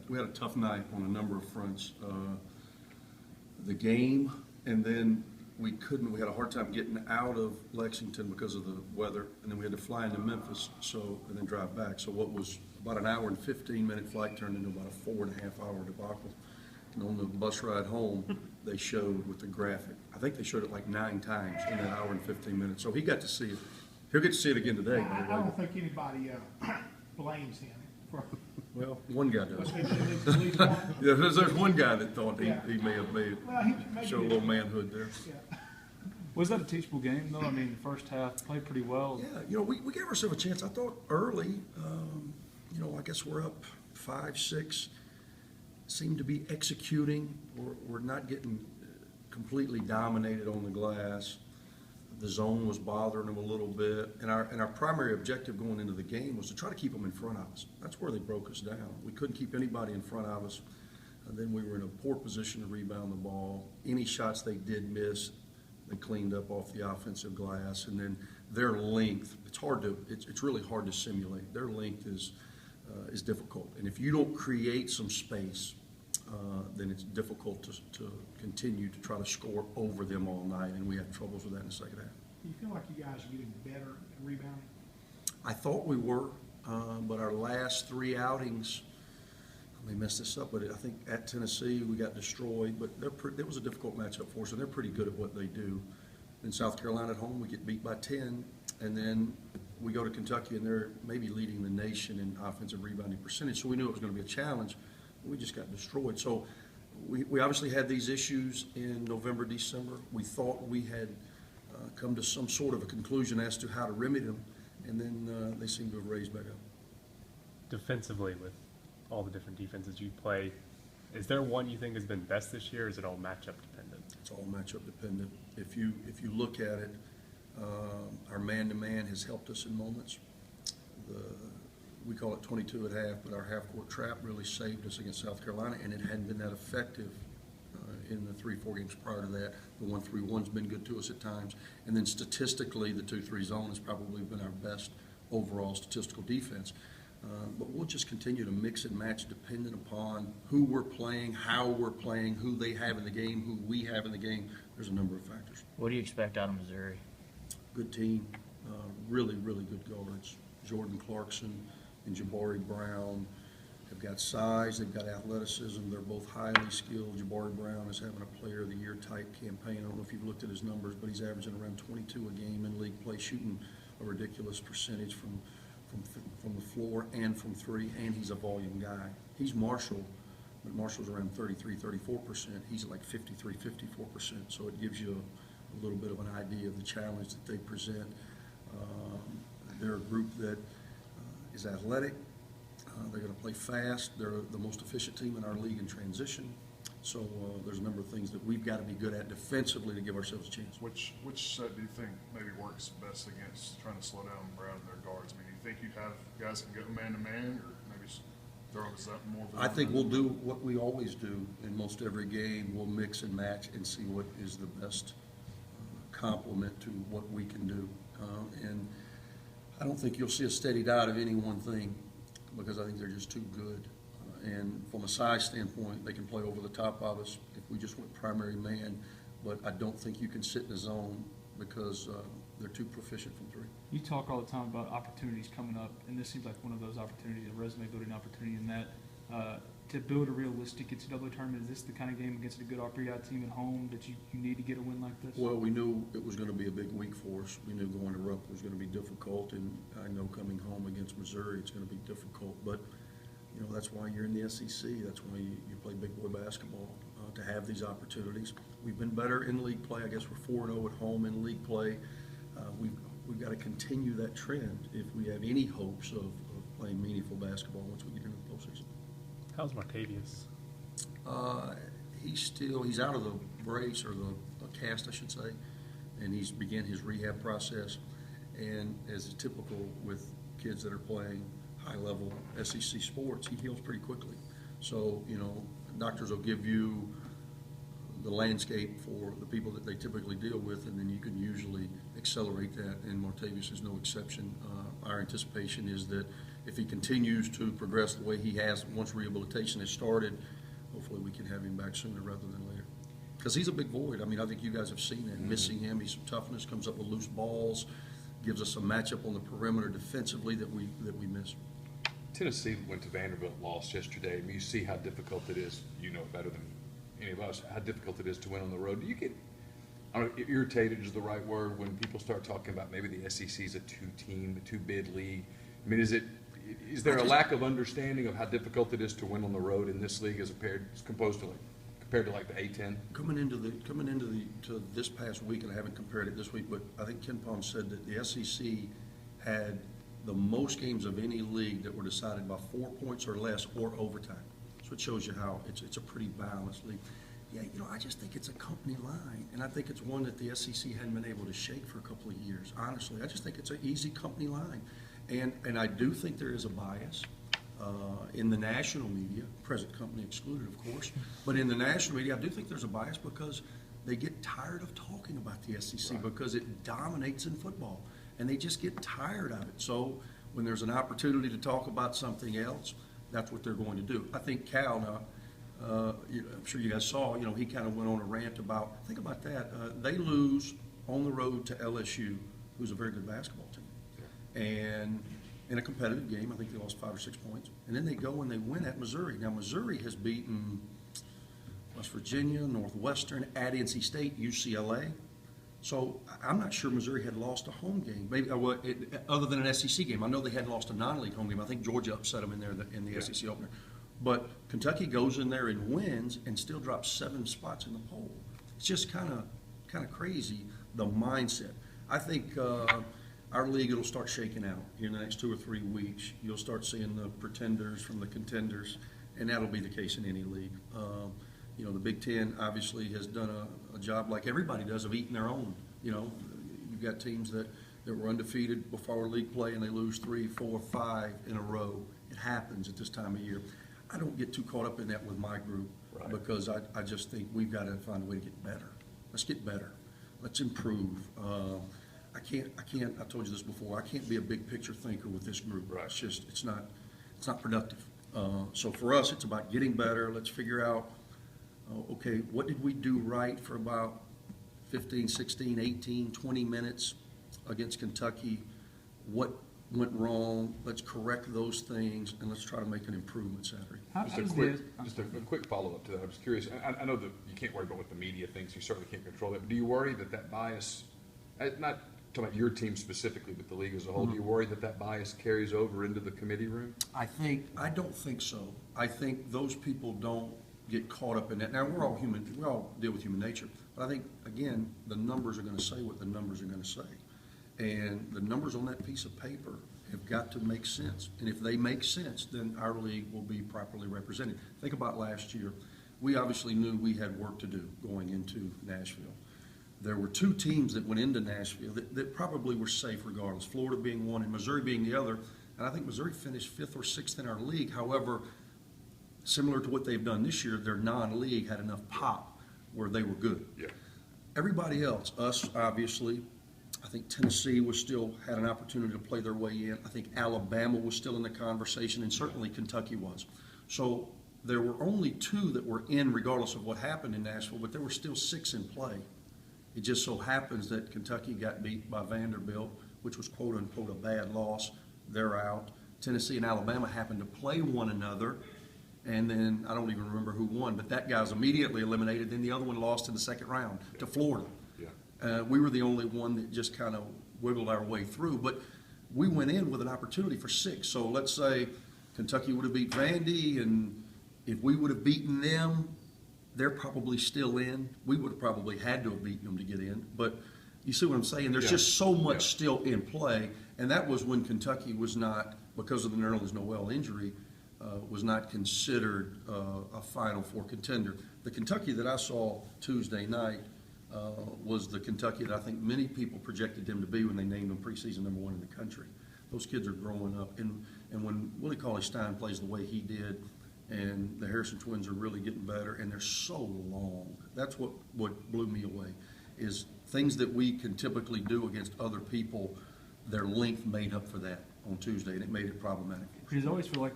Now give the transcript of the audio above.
we had a tough night on a number of fronts. The game, and then we had a hard time getting out of Lexington because of the weather, and then we had to fly into Memphis, and then drive back. So what was about an hour and 15-minute flight turned into about a 4.5-hour debacle. And on the bus ride home, they showed with the graphic. I think they showed it like 9 times in that hour and 15 minutes. So he got to see it. He'll get to see it again today. I don't think anybody blames him for. Well, one guy does. At least one. Yeah, there's one guy that thought Yeah. he may have made Well, he maybe show a little manhood there. Yeah. Was that a teachable game, though? I mean, the first half played pretty well. Yeah, we gave ourselves a chance. I thought early, I guess we're up 5-6, seemed to be executing. We're not getting completely dominated on the glass. The zone was bothering them a little bit, and our primary objective going into the game was to try to keep them in front of us. That's where they broke us down. We couldn't keep anybody in front of us, and then we were in a poor position to rebound the ball. Any shots they did miss, they cleaned up off the offensive glass, and then their length. It's really hard to simulate. Their length is difficult, and if you don't create some space, then it's difficult to continue to try to score over them all night, and we had troubles with that in the second half. Do you feel like you guys are getting better at rebounding? I thought we were, but our last 3 outings, I may mess this up, but I think at Tennessee we got destroyed, but it was a difficult matchup for us, and they're pretty good at what they do. In South Carolina at home, we get beat by 10, and then we go to Kentucky, and they're maybe leading the nation in offensive rebounding percentage, so we knew it was going to be a challenge. We just got destroyed. So we obviously had these issues in November, December. We thought we had come to some sort of a conclusion as to how to remedy them, and then they seem to have raised back up. Defensively, with all the different defenses you play, is there one you think has been best this year, or is it all matchup dependent? It's all matchup dependent. If you look at it, our man-to-man has helped us in moments. We call it 22 at half, but our half-court trap really saved us against South Carolina, and it hadn't been that effective in the 3-4 games prior to that. The 1-3-1's been good to us at times, and then statistically, the 2-3 zone has probably been our best overall statistical defense. But we'll just continue to mix and match dependent upon who we're playing, how we're playing, who they have in the game, who we have in the game. There's a number of factors. What do you expect out of Missouri? Good team, really, really good guards. Jordan Clarkson and Jabari Brown have got size, they've got athleticism, they're both highly skilled. Jabari Brown is having a Player of the Year type campaign. I don't know if you've looked at his numbers, but he's averaging around 22 a game in league play, shooting a ridiculous percentage from the floor and from 3, and he's a volume guy. He's Marshall, but Marshall's around 33-34%. He's like 53-54%, so it gives you a little bit of an idea of the challenge that they present. They're a group that is athletic. They're going to play fast. They're the most efficient team in our league in transition. So there's a number of things that we've got to be good at defensively to give ourselves a chance. Which set do you think maybe works best against trying to slow down Brown and their guards? I mean, do you think you have guys can go man-to-man, or maybe throw us up more? I think we'll do what we always do in most every game. We'll mix and match and see what is the best complement to what we can do. And I don't think you'll see a steady diet of any one thing, because I think they're just too good. And from a size standpoint, they can play over the top of us if we just went primary man. But I don't think you can sit in a zone because they're too proficient from 3. You talk all the time about opportunities coming up, and this seems like one of those opportunities, a resume building opportunity in that. To build a realistic NCAA tournament, is this the kind of game against a good RPI team at home that you need to get a win like this? Well, we knew it was going to be a big week for us. We knew going to Rupp was going to be difficult, and I know coming home against Missouri it's going to be difficult. But, that's why you're in the SEC. That's why you play big boy basketball, to have these opportunities. We've been better in league play. I guess we're 4-0 at home in league play. We've got to continue that trend if we have any hopes of playing meaningful basketball once we get into the postseason. How's Martavius? He's out of the brace, or the cast, I should say, and he's began his rehab process. And as is typical with kids that are playing high-level SEC sports, he heals pretty quickly. So, doctors will give you the landscape for the people that they typically deal with, and then you can usually accelerate that, and Martavius is no exception. Our anticipation is that if he continues to progress the way he has once rehabilitation has started, hopefully we can have him back sooner rather than later. Because he's a big void. I mean, I think you guys have seen it. Missing him, he's some toughness, comes up with loose balls, gives us a matchup on the perimeter defensively that we miss. Tennessee went to Vanderbilt, lost yesterday. I mean, you see how difficult it is. You know better than any of us how difficult it is to win on the road. Do you get, I don't know, irritated is the right word when people start talking about maybe the SEC is a two-team, a two-bid league? I mean, is there a lack of understanding of how difficult it is to win on the road in this league as compared to like the A10? Coming into to this past week, and I haven't compared it this week, but I think Ken Pom said that the SEC had the most games of any league that were decided by 4 points or less or overtime. So it shows you how it's a pretty balanced league. Yeah, you know, I just think it's a company line, and I think it's one that the SEC hadn't been able to shake for a couple of years. Honestly, I just think it's an easy company line, and I do think there is a bias in the national media, present company excluded, of course, but in the national media, I do think there's a bias because they get tired of talking about the SEC because it dominates in football, and they just get tired of it. So when there's an opportunity to talk about something else, that's what they're going to do. I think Cal, now, I'm sure you guys saw, you know, he kind of went on a rant about, think about that, they lose on the road to LSU, who's a very good basketball team. And in a competitive game, I think they lost 5 or 6 points. And then they go and they win at Missouri. Now, Missouri has beaten West Virginia, Northwestern, at NC State, UCLA. So I'm not sure Missouri had lost a home game, maybe other than an SEC game. I know they hadn't lost a non-league home game. I think Georgia upset them in there in the SEC opener. But Kentucky goes in there and wins and still drops 7 spots in the poll. It's just kind of crazy, the mindset. I think our league, it'll start shaking out here in the next 2 or 3 weeks. You'll start seeing the pretenders from the contenders, and that'll be the case in any league. You know, the Big Ten obviously has done a job like everybody does of eating their own. You know, you've got teams that were undefeated before league play and they lose 3, 4, 5 in a row. It happens at this time of year. I don't get too caught up in that with my group because I just think we've got to find a way to get better. Let's get better. Let's improve. I told you this before, I can't be a big picture thinker with this group. Right. It's not productive. So for us, it's about getting better. Let's figure out, okay, what did we do right for about 15, 16, 18, 20 minutes against Kentucky? What went wrong? Let's correct those things, and let's try to make an improvement Saturday. Just a quick follow-up to that. I'm just curious. I know that you can't worry about what the media thinks. You certainly can't control that. But do you worry that bias, not talking about your team specifically, but the league as a whole, do you worry that bias carries over into the committee room? I don't think so. I think those people don't get caught up in that. Now, we're all human. We all deal with human nature. But I think, again, the numbers are going to say what the numbers are going to say. And the numbers on that piece of paper have got to make sense. And if they make sense, then our league will be properly represented. Think about last year. We obviously knew we had work to do going into Nashville. There were 2 teams that went into Nashville that probably were safe regardless, Florida being one and Missouri being the other. And I think Missouri finished 5th or 6th in our league. However, similar to what they've done this year, their non-league had enough pop where they were good. Yeah. Everybody else, us obviously, I think Tennessee had an opportunity to play their way in. I think Alabama was still in the conversation, and certainly Kentucky was. So there were only 2 that were in regardless of what happened in Nashville, but there were still 6 in play. It just so happens that Kentucky got beat by Vanderbilt, which was quote-unquote a bad loss. They're out. Tennessee and Alabama happened to play one another, and then I don't even remember who won, but that guy's immediately eliminated. Then the other one lost in the second round to Florida. We were the only one that just kind of wiggled our way through, but we went in with an opportunity for 6. So let's say Kentucky would have beat Vandy, and if we would have beaten them, they're probably still in. We would have probably had to have beaten them to get in, but you see what I'm saying? There's just so much still in play, and that was when Kentucky was not, because of the Nerlens Noel injury, was not considered a Final Four contender. The Kentucky that I saw Tuesday night was the Kentucky that I think many people projected them to be when they named them preseason number 1 in the country. Those kids are growing up, and when Willie Cauley-Stein plays the way he did, and the Harrison twins are really getting better, and they're so long. That's what blew me away, is things that we can typically do against other people, their length made up for that on Tuesday, and it made it problematic. Because I always feel like